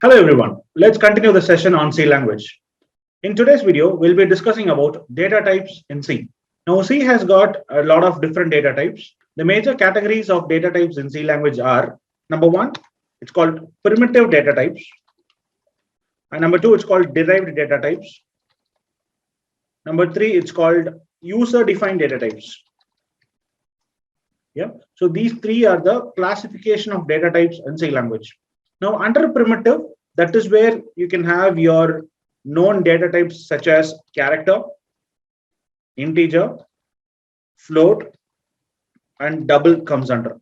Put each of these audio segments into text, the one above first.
Hello everyone, let's continue the session on C language. In today's video, we'll be discussing about data types in C. Now C has got a lot of different data types. The major categories of data types in C language are number one, it's called primitive data types. And number two, it's called derived data types. Number three, it's called user defined data types. Yeah, so these three are the classification of data types in C language. Now under primitive, that is where you can have your known data types such as character, integer, float, and double comes under.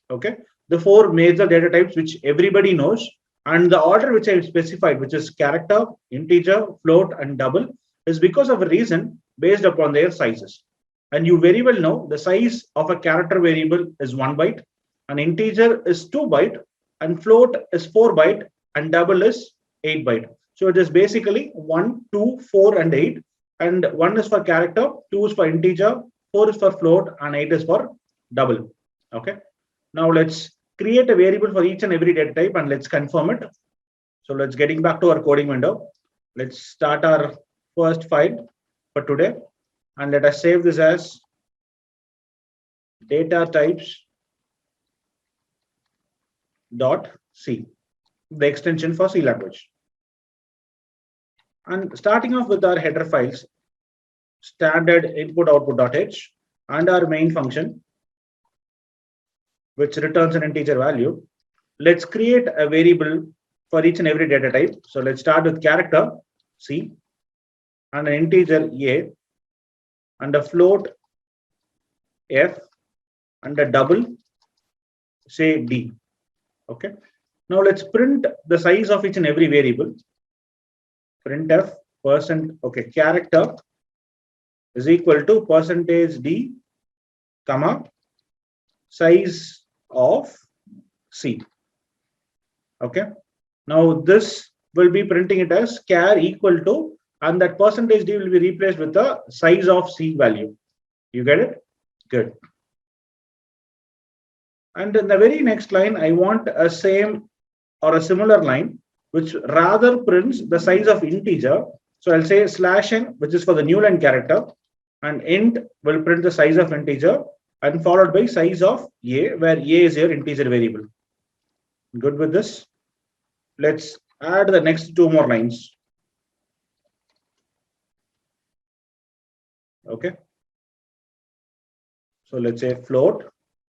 Okay, the four major data types which everybody knows, and the order which I specified, which is character, integer, float, and double, is because of a reason based upon their sizes. And you very well know the size of a character variable is 1 byte, an integer is 2 byte, and float is 4 byte, and double is 8 byte. So it is basically 1, 2, 4, and 8. And 1 is for character, 2 is for integer, 4 is for float, and 8 is for double. Okay. Now let's create a variable for each and every data type and let's confirm it. So let's getting back to our coding window. Let's start our first file for today. And let us save this as data types dot C, the extension for C language. And starting off with our header files, standard input output.h and our main function, which returns an integer value. Let's create a variable for each and every data type. So let's start with character C and an integer A and a float F and a double say D. Okay. Now let's print the size of each and every variable. Printf %, character is equal to %d, comma, size of C. Okay. Now this will be printing it as char equal to, and that %d will be replaced with the size of C value. You get it? Good. And in the very next line, I want a same or a similar line, which rather prints the size of integer. So I'll say /n, which is for the new line character, and int will print the size of integer, and followed by size of A, where A is your integer variable. Good with this? Let's add the next two more lines. Okay. So let's say float,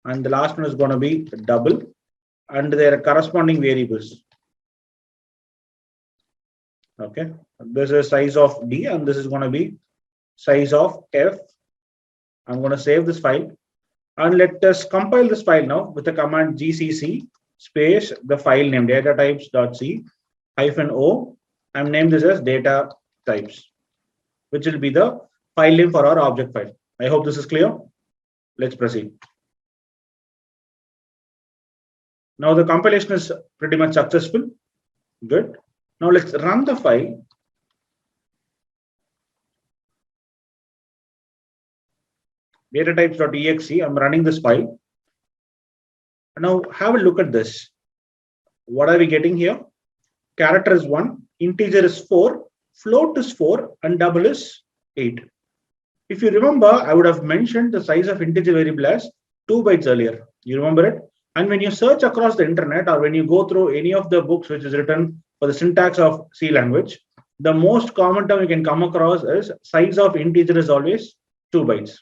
and the last one is going to be double, and their corresponding variables. Okay. This is size of D, and this is going to be size of F. I'm going to save this file, and let us compile this file now with the command gcc space the file name data types.c -o. I'm named this as data types, which will be the file name for our object file. I hope this is clear. Let's proceed. Now the compilation is pretty much successful. Good. Now let's run the file. Data types.exe. I'm running this file. Now have a look at this. What are we getting here? Character is 1, integer is 4, float is 4, and double is 8. If you remember, I would have mentioned the size of integer variable as 2 bytes earlier. You remember it? And when you search across the internet, or when you go through any of the books which is written for the syntax of C language, the most common term you can come across is size of integer is always 2 bytes.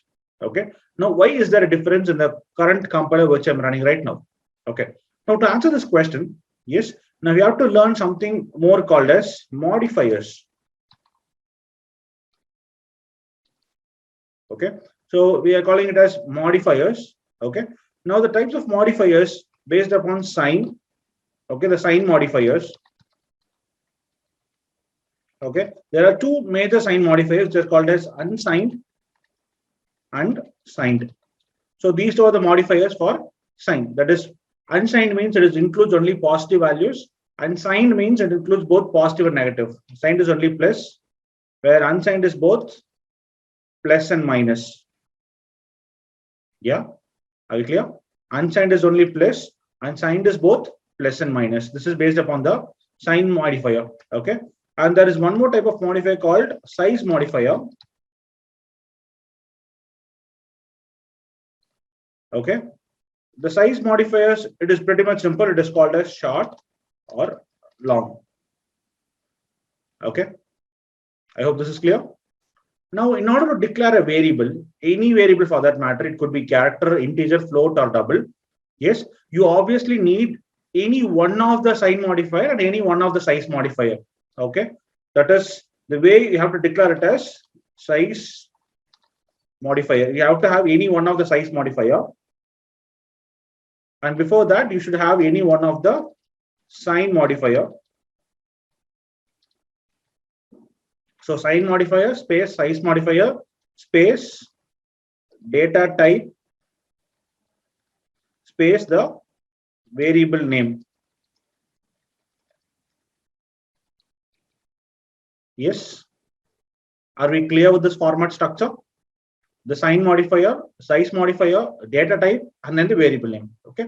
Okay. Now, why is there a difference in the current compiler which I'm running right now? Okay. Now, to answer this question, yes, now we have to learn something more called as modifiers. Okay. So we are calling it as modifiers. Okay. Now the types of modifiers based upon sign. Okay. The sign modifiers. Okay. There are two major sign modifiers which are called as unsigned and signed. So these two are the modifiers for sign. That is, unsigned means it includes only positive values, and signed means it includes both positive and negative. Signed is only plus, where unsigned is both plus and minus. Yeah, are you clear? Unsigned is only plus, and signed is both plus and minus. This is based upon the sign modifier. Okay, and there is one more type of modifier called size modifier. Okay, the size modifiers, it is pretty much simple. It is called as short or long. Okay, I hope this is clear. Now, in order to declare a variable, any variable for that matter, it could be character, integer, float, or double. Yes, you obviously need any one of the sign modifier and any one of the size modifier. Okay, that is the way you have to declare it as size modifier. You have to have any one of the size modifier. And before that, you should have any one of the sign modifier. So sign modifier space size modifier space data type space the variable name. Yes. Are we clear with this format structure? The sign modifier, size modifier, data type, and then the variable name. Okay.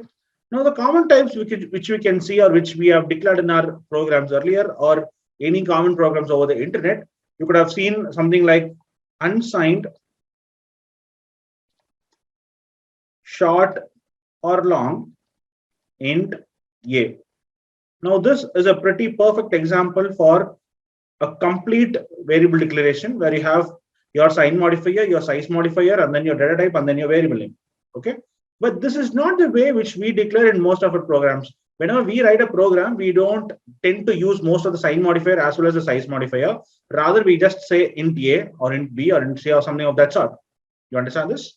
Now the common types which we can see or which we have declared in our programs earlier or any common programs over the internet, you could have seen something like unsigned, short or long, int a. Now this is a pretty perfect example for a complete variable declaration where you have your sign modifier, your size modifier, and then your data type, and then your variable name. Okay, but this is not the way which we declare in most of our programs. Whenever we write a program, we don't tend to use most of the sign modifier as well as the size modifier. Rather, we just say int a or int b or int c or something of that sort. You understand this?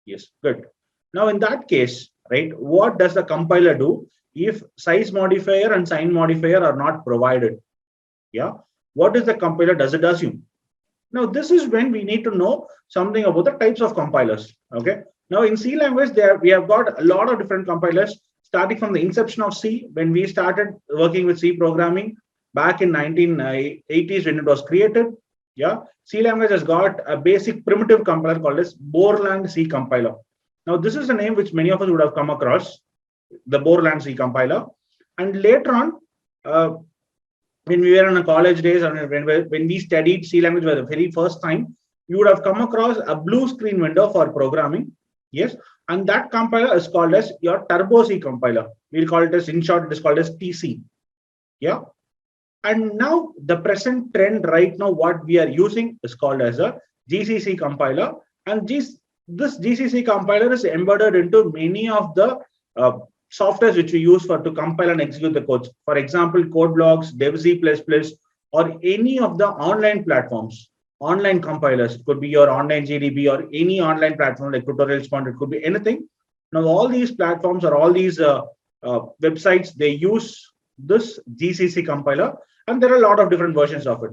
Yes, good. Now, in that case, right, what does the compiler do if size modifier and sign modifier are not provided? Yeah, what is the compiler does it assume? Now, this is when we need to know something about the types of compilers. Okay. Now, in C language, we have got a lot of different compilers, starting from the inception of C, when we started working with C programming back in 1980s when it was created. Yeah, C language has got a basic primitive compiler called as Borland C compiler. Now, this is a name which many of us would have come across, the Borland C compiler. And later on, when we were in a college days and when we studied C language for the very first time, you would have come across a blue screen window for programming. Yes, and that compiler is called as your Turbo C compiler. We'll call it as, in short, it is called as TC. Yeah. And now the present trend right now, what we are using is called as a GCC compiler. And this GCC compiler is embedded into many of the softwares which we use to compile and execute the codes. For example, CodeBlocks, DevC++, or any of the online platforms, online compilers. It could be your online GDB or any online platform like Tutorials Point. It could be anything. Now, all these platforms or all these websites, they use this GCC compiler, and there are a lot of different versions of it.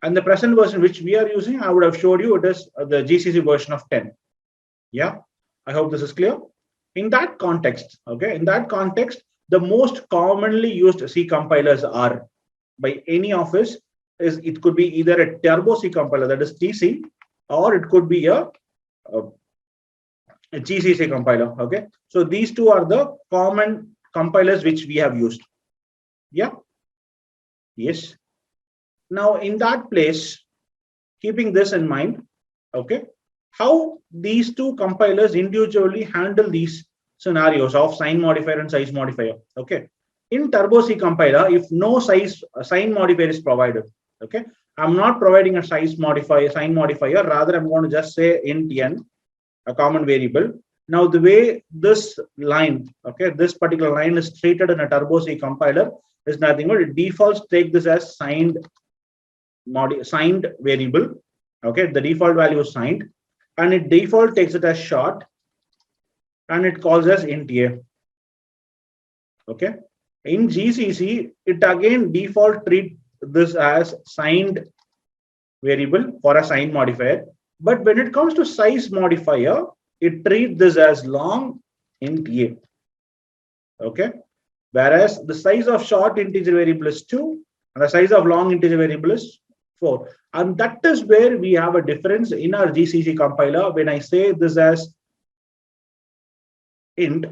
And the present version which we are using, I would have showed you, it is the GCC version of 10. Yeah, I hope this is clear. In that context, okay, in that context, the most commonly used C compilers are by any of us is it could be either a Turbo C compiler, that is TC, or it could be a GCC compiler. Okay, so these two are the common compilers which we have used. Yeah. Yes. Now, in that place, keeping this in mind, okay, how these two compilers individually handle these scenarios of sign modifier and size modifier. Okay, in Turbo C compiler, if no sign modifier is provided, okay, I'm not providing a sign modifier, rather I'm going to just say int n, a common variable. Now, the way this line, okay, this particular line is treated in a Turbo C compiler is nothing but it defaults take this as signed variable. Okay, the default value is signed, and it default takes it as short, and it calls as int a. Okay, in GCC, it again default treat this as signed variable for a sign modifier, but when it comes to size modifier, it treats this as long int a. Okay, whereas the size of short integer variable is 2 and the size of long integer variable is 4, and that is where we have a difference in our GCC compiler. When I say this as int,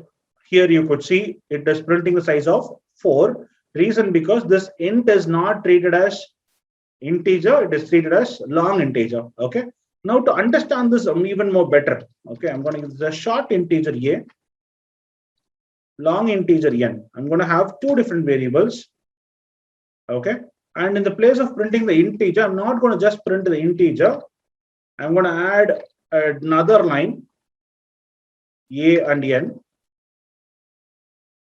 here you could see it is printing the size of 4, Reason because this int is not treated as integer, it is treated as long integer. Okay. Now to understand this even more better, okay, I'm going to use the short integer a, long integer n. I'm going to have two different variables. Okay. And in the place of printing the integer, I'm not going to just print the integer. I'm going to add another line, a and n.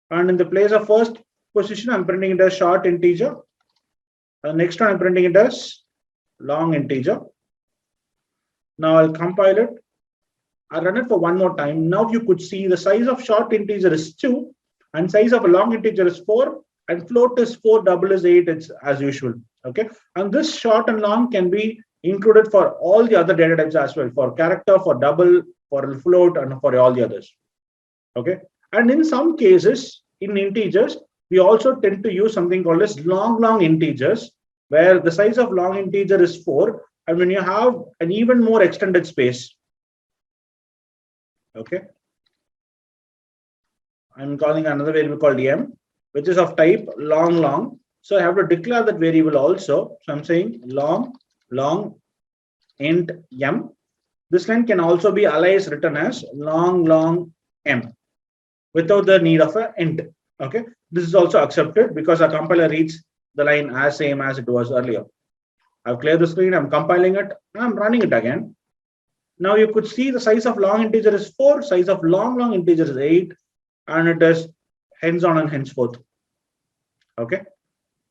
And in the place of first position, I'm printing it as short integer. And next one, I'm printing it as long integer. Now I'll compile it. I'll run it for one more time. Now you could see the size of short integer is 2 and size of a long integer is 4 and float is 4, double is 8. It's as usual. Okay. And this short and long can be included for all the other data types as well, for character, for double, for float, and for all the others. Okay. And in some cases, in integers, we also tend to use something called as long integers, where the size of long integer is 4. And when you have an even more extended space, okay, I'm calling another variable called m, which is of type long. So I have to declare that variable also. So I'm saying long int m. This line can also be alias written as long m without the need of an int. Okay, this is also accepted because our compiler reads the line as same as it was earlier. I've cleared the screen, I'm compiling it, and I'm running it again. Now you could see the size of long integer is 4, size of long integer is 8, and it is hence on and henceforth. Okay,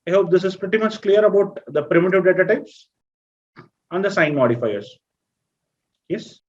I hope this is pretty much clear about the primitive data types and the sign modifiers. Yes.